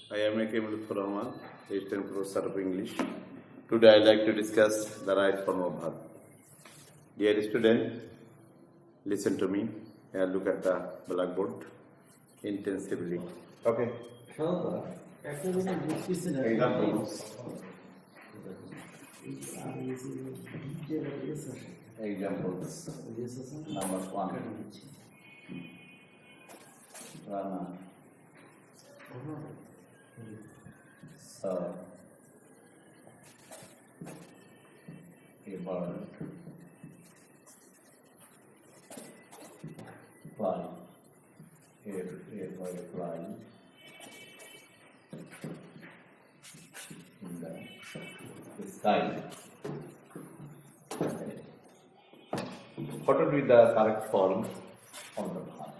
I am A.ক.ম, Assistant Professor of English. Today I like to discuss the right form of verb. Dear student, listen to me and look at the blackboard intensively. Okay. Examples. Number 1. Rana. Sir. A bird. Fly. A fly. In the sky. What would be the correct form of the verb?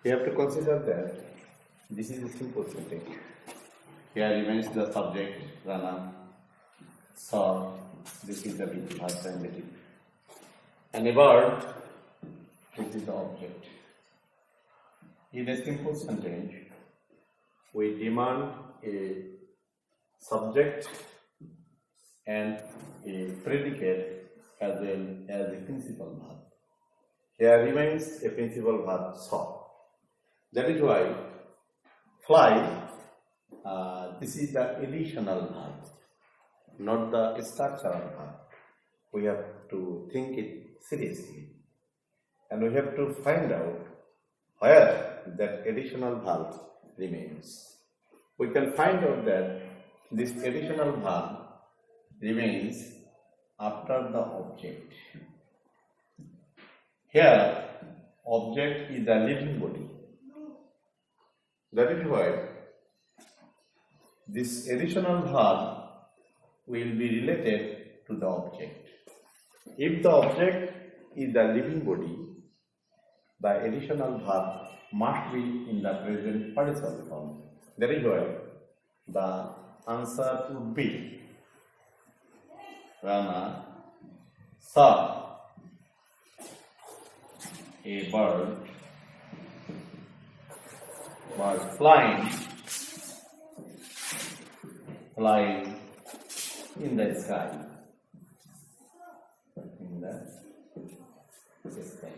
We have to consider that this is a simple sentence. Here remains the subject, Rana, saw, this is the verb transitive. And a bird, this is the object. In a simple sentence, we demand a subject and a predicate as well as a principal verb. Here remains a principal verb, saw. That is why fly, this is the additional verb, not the structural verb. We have to think it seriously and we have to find out where that additional verb remains. We can find out that this additional verb remains after the object. Here, object is a living body. That is why this additional verb will be related to the object. If the object is the living body, the additional verb must be in the present participle form. That is why the answer would be Rana saw a bird was flying in the sky. In the sky.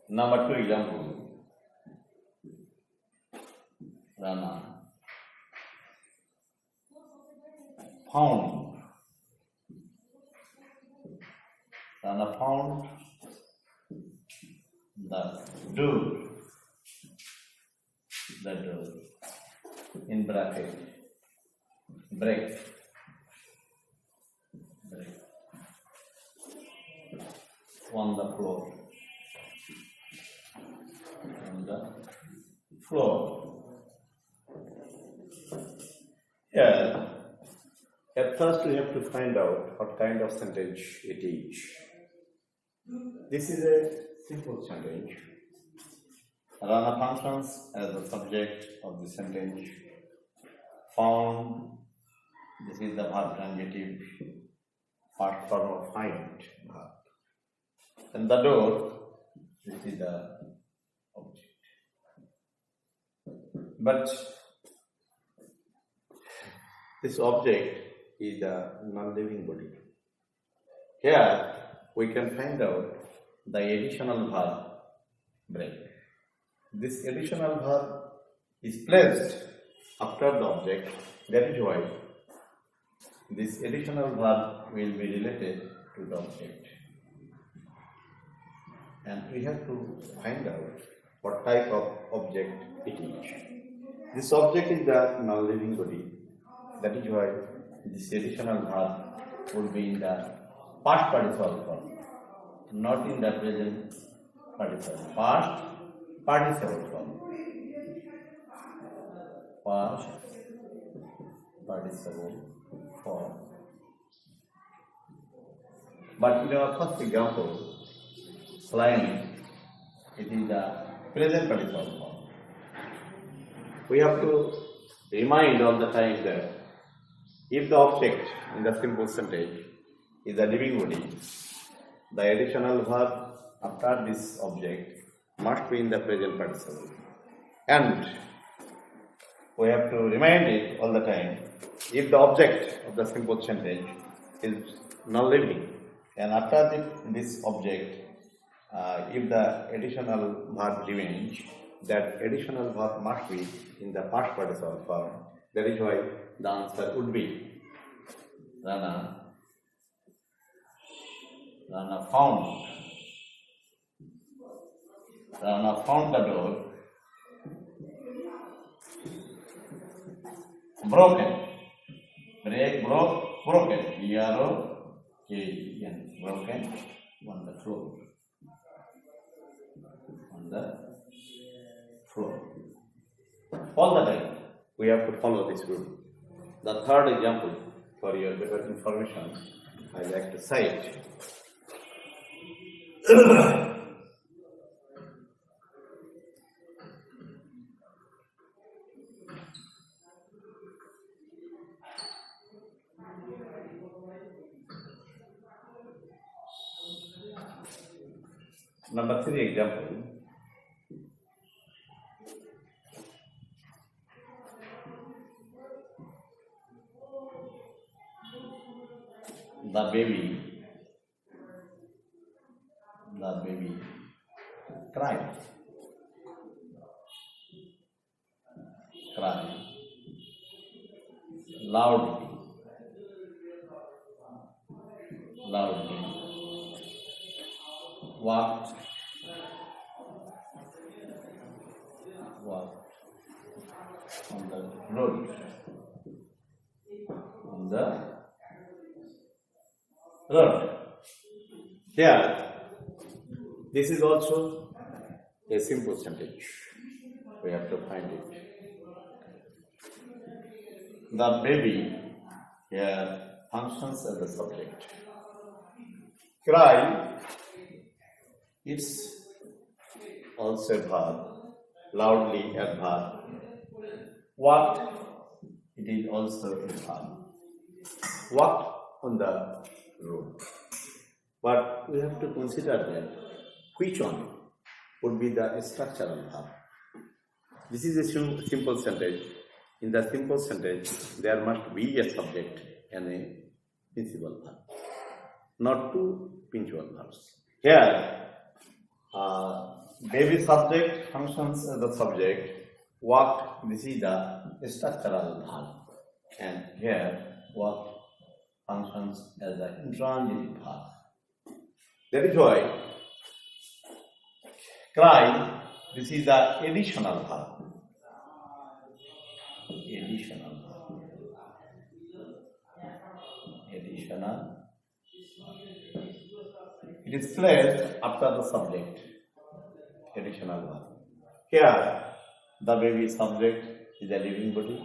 Number two example. Rana found. Rana found the door in bracket, break on the floor, Here, at first we have to find out what kind of sentence it is. This is a simple sentence. Rana functions as the subject of the sentence. Found, this is the verb transitive, first form of find verb. And the door, this is the object. But this object is a non-living body. Here we can find out the additional verb break. This additional verb is placed after the object. That is why this additional verb will be related to the object. And we have to find out what type of object it is. This object is the non-living body. That is why this additional verb will be in the past participle form, not in the present participle. Past participle form. Past participle form. But in our first example, flying, it is the present participle form. We have to remind all the time that if the object in the simple sentence is a living body, the additional verb after this object must be in the present participle. And we have to remind it all the time, if the object of the simple sentence is non-living, and after this object, if the additional verb remains, that additional verb must be in the past participle form. That is why the answer would be Rana found the door broken. Broken. B-R-O-K-E-N. Broken on the floor. All the time we have to follow this rule. The third example, for your better information, I like to cite. Number 3 example. The baby cried loudly. Walked on the road. Here, this is also a simple sentence. We have to find it. The baby here functions as the subject. Cry, it's also a verb. Loudly a verb. Walked, it is also a verb. Walked on the road. But we have to consider that which one would be the structural verb. This is a simple sentence. In the simple sentence, there must be a subject and a principal verb, not two principal verbs. Here, baby subject functions as the subject. Walked, this is the structural verb. And here, walked functions as the intransitive verb. That is why cry, this is the additional verb. Additional. It is placed after the subject. Additional verb. Here, the baby subject is a living body.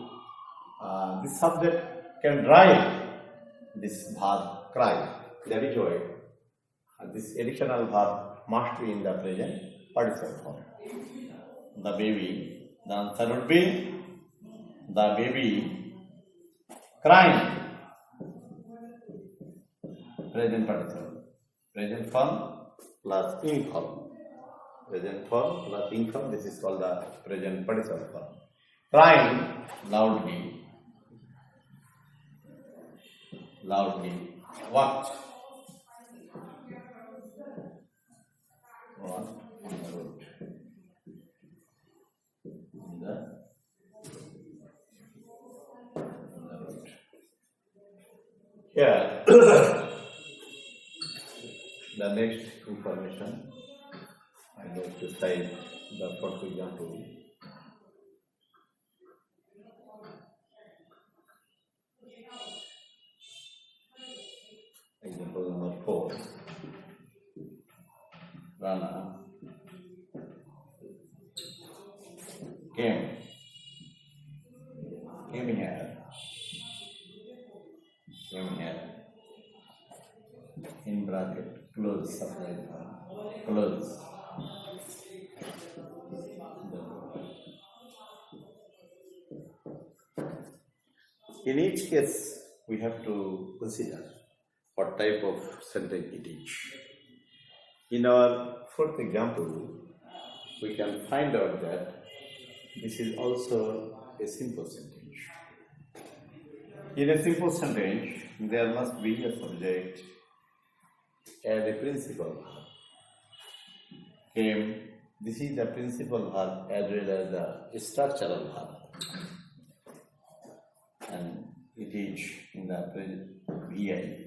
This subject can drive this verb cry. That is why this additional verb must be in the present participle form. The baby, the answer would be the baby crying. Present participle. Present form plus ing form. Present form plus ing form. This is called the present participle form. Crying loudly. Walked. On the road. On the road. Here, the next information, I like to cite the first example. Example number 4. Rana came here in bracket close subject close. In each case, we have to consider what type of sentence it is. In our fourth example, we can find out that this is also a simple sentence. In a simple sentence, there must be a subject and a principal verb. This is the principal verb as well as the structural verb. And it is in the VI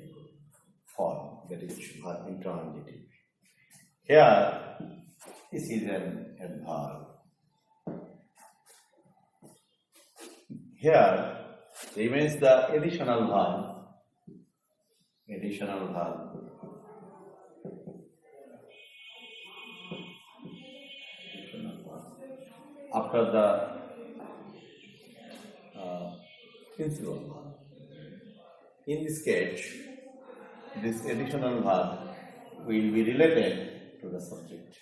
form, that is verb intransitive. Here, this is an adverb. Here remains the additional verb. After the principal verb. In this case, this additional verb will be related to the subject.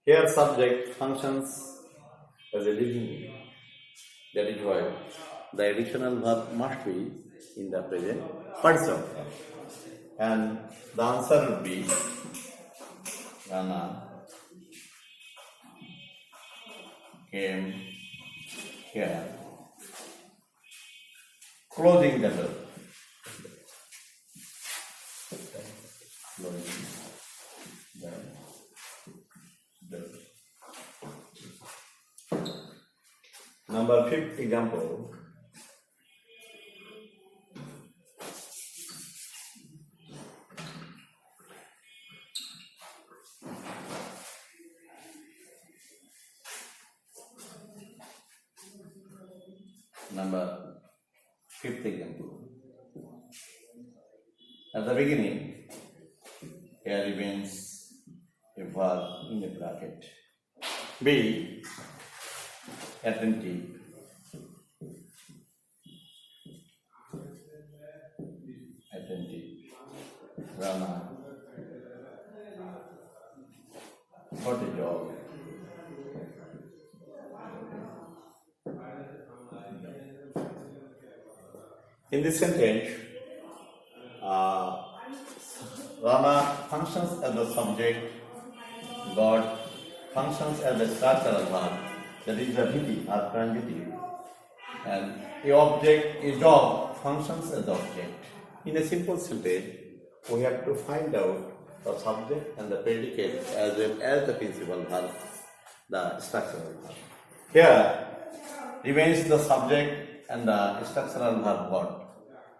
Here, subject functions as a living being. That is why the additional verb must be in the present participle form. And the answer would be Rana came here, closing the door. Closing the door. Number 5th example. Number 5th example. At the beginning, here remains a verb in a bracket. Be attentive. Rana got a job. In this sentence, Rana functions as the subject, God functions as the structural verb, that is the VP or transitive, and the object, a job, functions as the object. In a simple sentence, we have to find out the subject and the predicate as well as the principal verb, the structural verb. Here remains the subject and the structural verb God.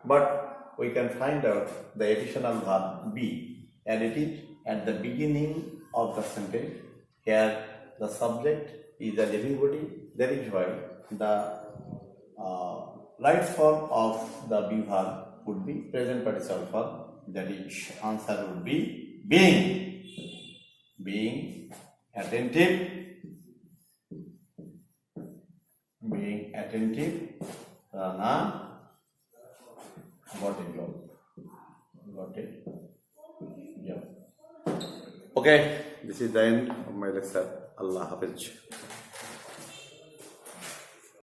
But we can find out the additional verb be, and it is at the beginning of the sentence. Here the subject is a living body. That is why the right form of the be verb would be present participle form. That is, answer would be being attentive, Rana got a job. Okay, this is the end of my lecture. Allah Hafiz.